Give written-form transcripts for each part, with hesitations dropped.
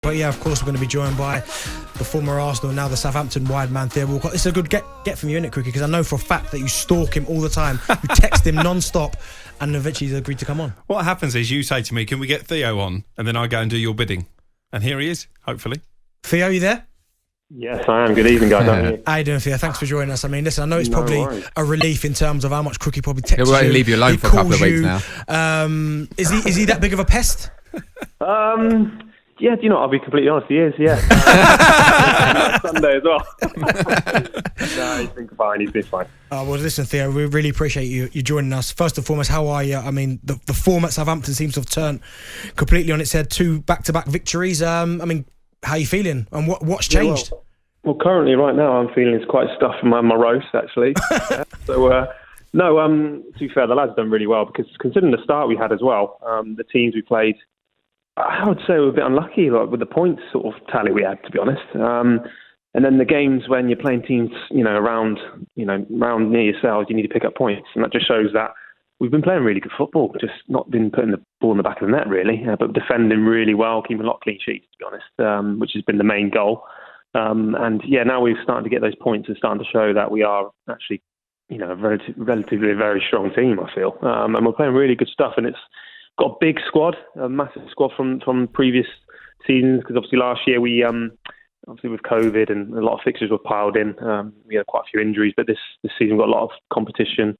But yeah, of course, we're going to be joined by the former Arsenal, now the Southampton wide man, Theo Walcott. It's a good get from you, isn't it, Cricket? Because I know for a fact that you stalk him all the time. You text him non-stop, and eventually he's agreed to come on. What happens is you say to me, can we get Theo on? And then I go and do your bidding. And here he is, hopefully. Theo, you there? Yes, I am. Good evening, guys. How you doing, Theo? Thanks for joining us. I mean, listen, I know it's probably a relief in terms of how much Crookie probably texts you. He'll leave you alone for a couple of weeks now. Is he that big of a pest? Yeah, do you know what? I'll be completely honest. He is, yeah. Sunday as well. No, he's been fine. He's been fine. Well, listen, Theo, we really appreciate you joining us. First and foremost, how are you? I mean, the form at Southampton seems to have turned completely on its head. 2 back-to-back victories. I mean, how are you feeling? And what's changed? Well, currently, right now, I'm feeling it's quite stuffed from my roast, actually. To be fair, the lads done really well because considering the start we had as well, the teams we played, I would say we were a bit unlucky with the points sort of tally we had, to be honest. And then the games when you're playing teams, around near yourselves, you need to pick up points, and that just shows that we've been playing really good football, just not been putting the ball in the back of the net really, but defending really well, keeping a lot of clean sheets, to be honest, which has been the main goal. And yeah, now we've started to get those points and starting to show that we are actually, a relatively very strong team, I feel, and we're playing really good stuff, and it's got a big squad, a massive squad from previous seasons, because obviously last year we, obviously with COVID and a lot of fixtures were piled in, we had quite a few injuries, but this season we've got a lot of competition,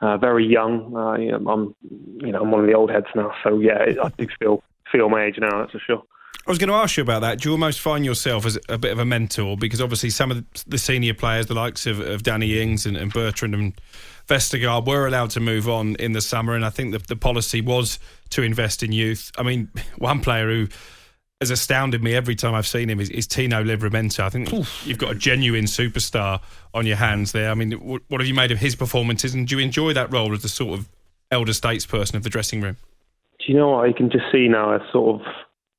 very young. I'm one of the old heads now, so yeah, I do feel my age now, that's for sure. I was going to ask you about that. Do you almost find yourself as a bit of a mentor? Because obviously some of the senior players, the likes of Danny Ings and Bertrand and Vestergaard, were allowed to move on in the summer, and I think the policy was to invest in youth. I mean, one player who has astounded me every time I've seen him is Tino Livramento. I think you've got a genuine superstar on your hands there. I mean, what have you made of his performances, and do you enjoy that role as the sort of elder statesperson of the dressing room? Do you know what? You can just see now a sort of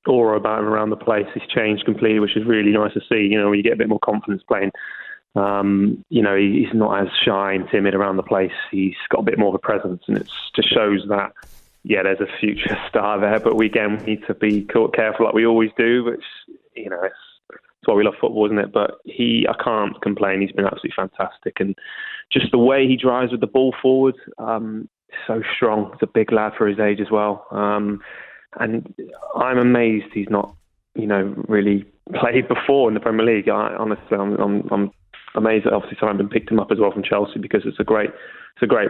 aura about him around the place. He's changed completely, which is really nice to see. When you get a bit more confidence playing. He's not as shy and timid around the place. He's got a bit more of a presence, and it just shows that, yeah, there's a future star there. But we need to be careful like we always do, which, it's why we love football, isn't it? But I can't complain. He's been absolutely fantastic. And just the way he drives with the ball forward, so strong. He's a big lad for his age as well. And I'm amazed he's not, really played before in the Premier League. Honestly, I'm amazed that obviously Southampton picked him up as well from Chelsea, because it's a great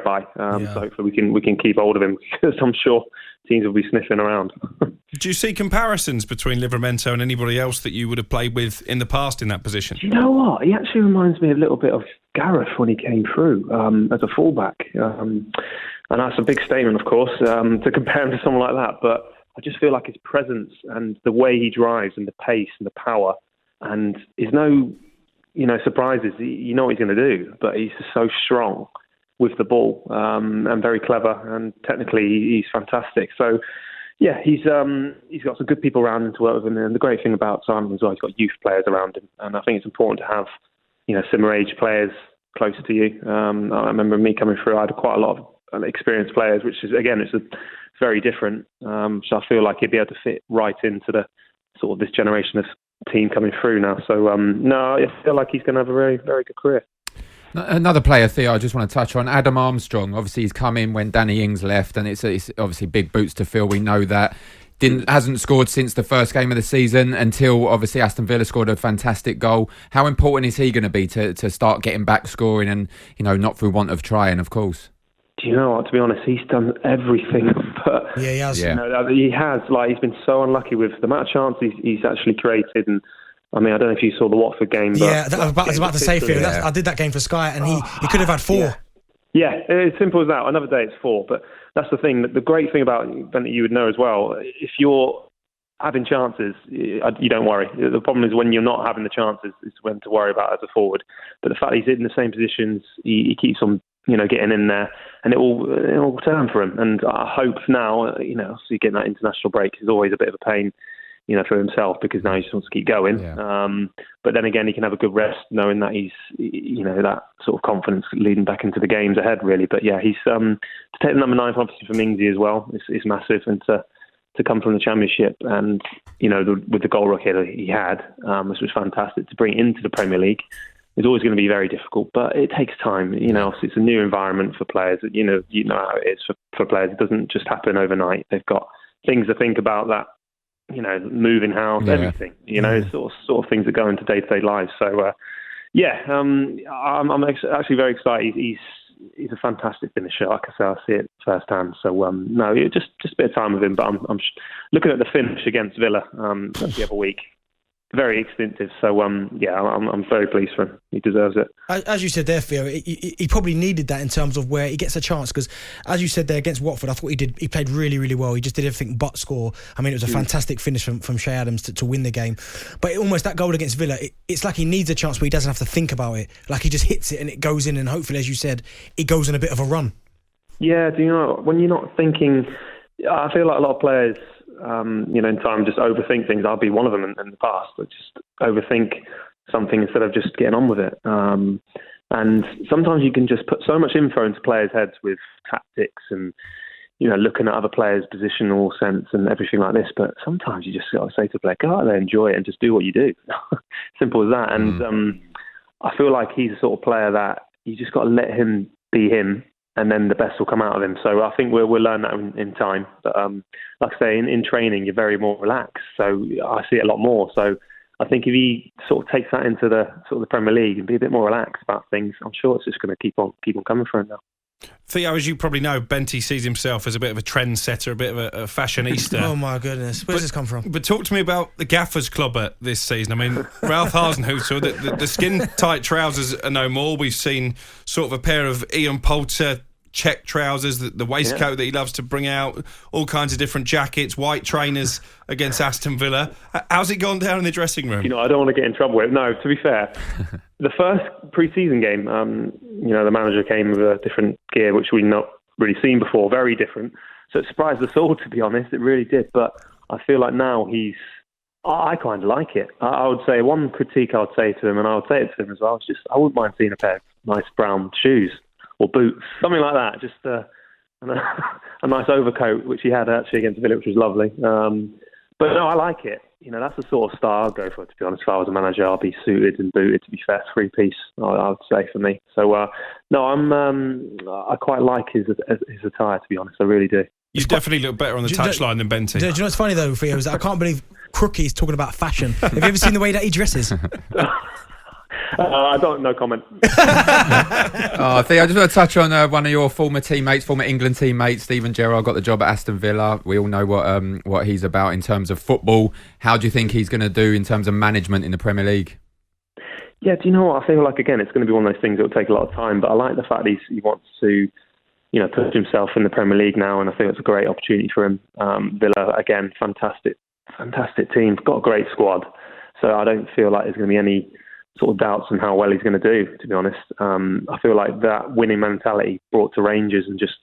buy. So hopefully we can keep hold of him, because I'm sure teams will be sniffing around. Do you see comparisons between Livramento and anybody else that you would have played with in the past in that position? Do you know what? He actually reminds me a little bit of Gareth when he came through as a fullback. And that's a big statement, of course, to compare him to someone like that. But I just feel like his presence and the way he drives and the pace and the power, and there's no, surprises. You know what he's going to do, but he's just so strong with the ball, and very clever, and technically he's fantastic. So yeah, he's got some good people around him to work with him, and the great thing about Simon as well, he's got youth players around him, and I think it's important to have, similar age players close to you. I remember me coming through, I had quite a lot of experienced players, which is, again, it's very different. So I feel like he'd be able to fit right into the sort of this generation of team coming through now. So no, I feel like he's going to have a very, very good career. Another player, Theo, I just want to touch on, Adam Armstrong. Obviously, he's come in when Danny Ings left, and it's obviously big boots to fill. We know that. Hasn't scored since the first game of the season, until obviously Aston Villa scored a fantastic goal. How important is he going to be to start getting back scoring, and not through want of trying, of course? Do you know what? To be honest, he's done everything. But yeah, he has. Yeah. He has. He's been so unlucky with the amount of chances he's actually created. And I mean, I don't know if you saw the Watford game. But yeah, I was about to say, Phil, I did that game for Sky, and he could have had 4. Yeah, it's simple as that. Another day it's 4. But that's the thing. The great thing about Ben that you would know as well, if you're having chances, you don't worry. The problem is when you're not having the chances is when to worry about as a forward. But the fact he's in the same positions, he keeps on getting in there, and it will turn for him. And I hope now, obviously getting that international break is always a bit of a pain, for himself, because now he just wants to keep going. Yeah. But then again, he can have a good rest knowing that he's, that sort of confidence leading back into the games ahead, really. But yeah, he's to take the number 9 obviously from Ingsy as well. It's massive, and to to come from the Championship and, with the goal record he had, which was fantastic, to bring it into the Premier League. It's always going to be very difficult, but it takes time. Obviously it's a new environment for players. You know how it is for players. It doesn't just happen overnight. They've got things to think about, that, moving house, everything. Sort of things that go into day-to-day lives. So, I'm actually very excited. He's a fantastic finisher. Like I say, I see it firsthand. So, just a bit of time with him. But I'm looking at the finish against Villa the other week. Very extensive. So, I'm very pleased for him. He deserves it. As you said there, Theo, he probably needed that in terms of where he gets a chance, because as you said there against Watford, I thought he played really, really well. He just did everything but score. I mean, it was a fantastic finish from Shea Adams to win the game. But almost that goal against Villa, it's like he needs a chance where he doesn't have to think about it. Like he just hits it and it goes in, and hopefully, as you said, it goes on a bit of a run. Yeah, when you're not thinking, I feel like a lot of players, in time just overthink things. I'll be one of them in the past, but just overthink something instead of just getting on with it. And sometimes you can just put so much info into players' heads with tactics and, looking at other players' positional sense and everything like this. But sometimes you just got to say to a player, go out there, enjoy it, and just do what you do. Simple as that. And I feel like he's the sort of player that you just got to let him be him, and then the best will come out of him. So I think we'll learn that in time. But like I say, in training, you're very more relaxed. So I see it a lot more. So I think if he sort of takes that into the Premier League and be a bit more relaxed about things, I'm sure it's just going to keep on coming for him now. Theo, as you probably know, Benty sees himself as a bit of a trendsetter, a bit of a fashionista. Oh my goodness, where's this come from? But talk to me about the Gaffers Club this season. I mean, Ralph Hasenhuttl, the skin-tight trousers are no more. We've seen sort of a pair of Ian Poulter check trousers, the waistcoat that he loves to bring out, all kinds of different jackets, white trainers against Aston Villa. How's it gone down in the dressing room? I don't want to get in trouble with it. No, to be fair, the first pre-season game, the manager came with a different gear, which we'd not really seen before, very different. So it surprised us all, to be honest. It really did. But I feel like now I kind of like it. I would say one critique I would say to him, and I would say it to him as well, is I wouldn't mind seeing a pair of nice brown shoes or boots, something like that. Just a nice overcoat, which he had actually against Villa, which was lovely. But no, I like it. That's the sort of style I'd go for, to be honest. If I was a manager, I'd be suited and booted, to be fair, three-piece, I would say, for me. So, I quite like his attire, to be honest. I really do. You definitely look better on the touchline than Benty. Do you know what's funny, though, Theo, is that I can't believe Crookie's talking about fashion. Have you ever seen the way that he dresses? I don't know. Comment. Theo, I just want to touch on one of your former England teammates, Steven Gerrard, got the job at Aston Villa. We all know what he's about in terms of football. How do you think he's going to do in terms of management in the Premier League? Yeah, do you know what? I feel like, again, it's going to be one of those things that will take a lot of time, but I like the fact he wants to push himself in the Premier League now, and I think it's a great opportunity for him. Villa, again, fantastic team, got a great squad, so I don't feel like there's going to be any sort of doubts on how well he's going to do, to be honest. I feel like that winning mentality brought to Rangers, and just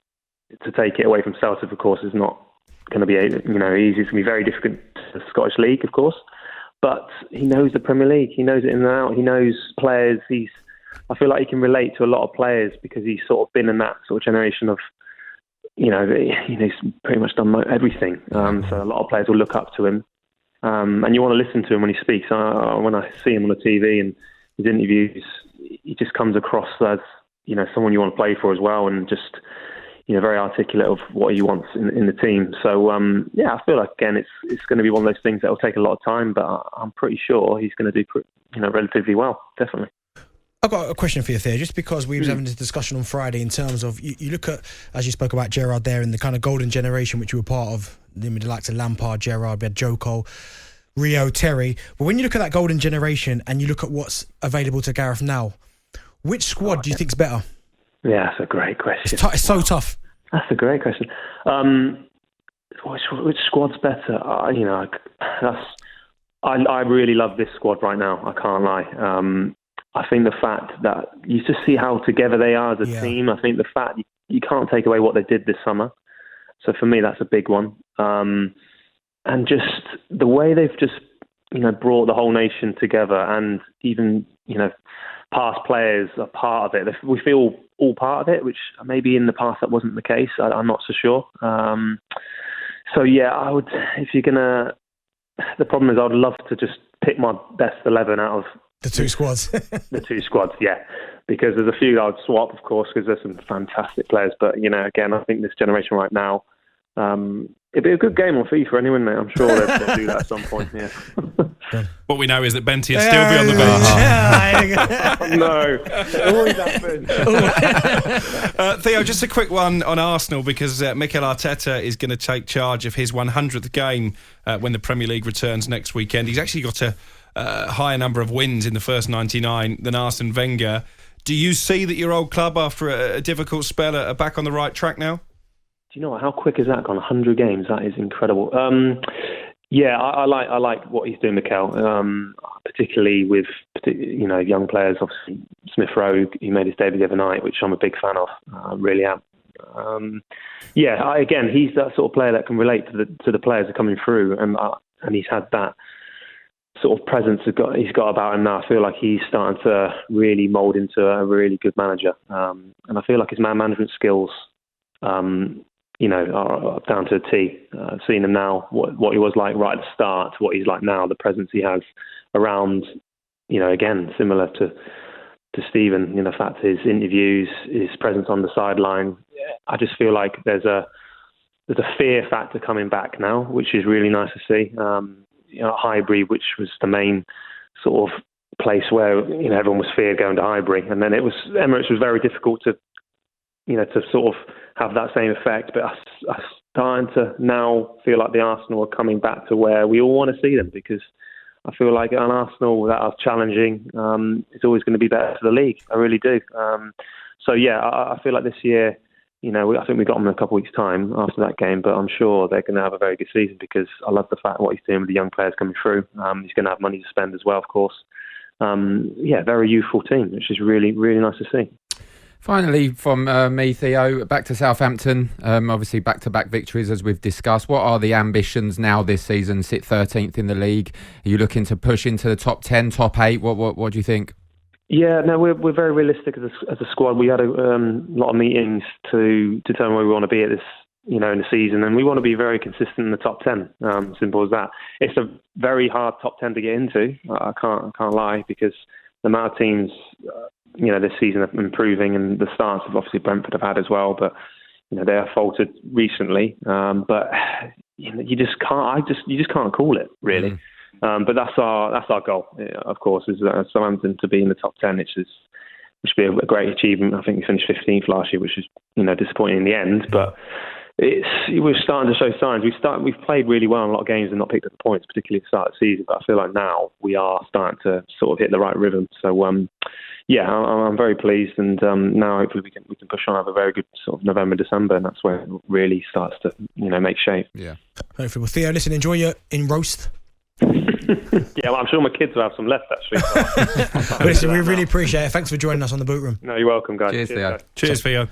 to take it away from Celtic, of course, is not going to be easy. It's going to be very difficult to the Scottish League, of course. But he knows the Premier League. He knows it in and out. He knows players. I feel like he can relate to a lot of players because he's sort of been in that sort of generation of, he's pretty much done everything. So a lot of players will look up to him. And you want to listen to him when he speaks. When I see him on the TV and his interviews, he just comes across as, someone you want to play for as well, and just, very articulate of what he wants in the team. So, I feel like, again, it's going to be one of those things that will take a lot of time, but I'm pretty sure he's going to do, relatively well, definitely. I've got a question for you, Theo, just because we were having this discussion on Friday in terms of, you look at, as you spoke about Gerrard there, and the kind of golden generation which you were part of, the likes of Lampard, Gerrard, we had Joe Cole, Rio, Terry. But when you look at that golden generation and you look at what's available to Gareth now, which squad do you think's better? Yeah, that's a great question. It's so tough. That's a great question. Which squad's better? I really love this squad right now. I can't lie. I think the fact that you just see how together they are as a team. I think the fact you can't take away what they did this summer. So for me, that's a big one. And just the way they've just, brought the whole nation together, and even, past players are part of it. We feel all part of it, which maybe in the past that wasn't the case. I'm not so sure. So yeah, I would. If you're gonna, the problem is I'd love to just pick my best 11 out of The two squads. the two squads. Yeah, because there's a few I'd swap, of course, because there's some fantastic players. But again, I think this generation right now, it'd be a good game on FIFA anyway, mate. I'm sure they'll do that at some point. Yeah. What we know is that Benty will still be on the bench. No, it always happens. Theo, just a quick one on Arsenal, because Mikel Arteta is going to take charge of his 100th game when the Premier League returns next weekend. He's actually got a higher number of wins in the first 99 than Arsene Wenger. Do you see that your old club, after a difficult spell, are back on the right track now? Do you know what? How quick is that gone? 100 games. That is incredible. Yeah, I like what he's doing, Mikel. Particularly with young players. Obviously, Smith Rowe, he made his debut the other night, which I'm a big fan of. I really am. Again, he's that sort of player that can relate to the players that are coming through, and he's had that sort of presence he's got about him now. I feel like he's starting to really mould into a really good manager, and I feel like his man management skills. Are down to a T. I've seen him now, what he was like right at the start, what he's like now, the presence he has around, again, similar to Stephen, the fact his interviews, his presence on the sideline. I just feel like there's a fear factor coming back now, which is really nice to see. Highbury, which was the main sort of place where, everyone was feared going to Highbury. And then Emirates was very difficult to sort of have that same effect, but us starting to now feel like the Arsenal are coming back to where we all want to see them, because I feel like an Arsenal that are challenging is always going to be better for the league. I really do. I feel like this year, I think we got them in a couple of weeks' time after that game, but I'm sure they're going to have a very good season, because I love the fact what he's doing with the young players coming through. He's going to have money to spend as well, of course. Very youthful team, which is really, really nice to see. Finally, from me, Theo, back to Southampton. Obviously, back-to-back victories, as we've discussed. What are the ambitions now this season? Sit 13th in the league. Are you looking to push into the top 10, top 8? What do you think? Yeah, no, we're very realistic as a squad. We had a lot of meetings to determine where we want to be at this, in the season, and we want to be very consistent in the top 10. Simple as that. It's a very hard top 10 to get into. I can't lie, because the amount of teams. This season are improving, and the starts of obviously Brentford have had as well, but they have faltered recently. But you just can't call it really. But that's our goal, of course, is Southampton to be in the top 10, which would be a great achievement. I think we finished 15th last year, which is disappointing in the end, but. We're starting to show signs. We've played really well in a lot of games and not picked up the points, particularly at the start of the season. But I feel like now we are starting to sort of hit the right rhythm. So I'm very pleased, and now hopefully we can push on, have a very good sort of November, December, and that's where it really starts to make shape. Yeah. Hopefully, well, Theo, listen, enjoy your in roast. Yeah, well, I'm sure my kids will have some left actually. Listen, we really appreciate it. Thanks for joining us on the Boot Room. No, you're welcome, guys. Cheers, Theo. Cheers, Theo.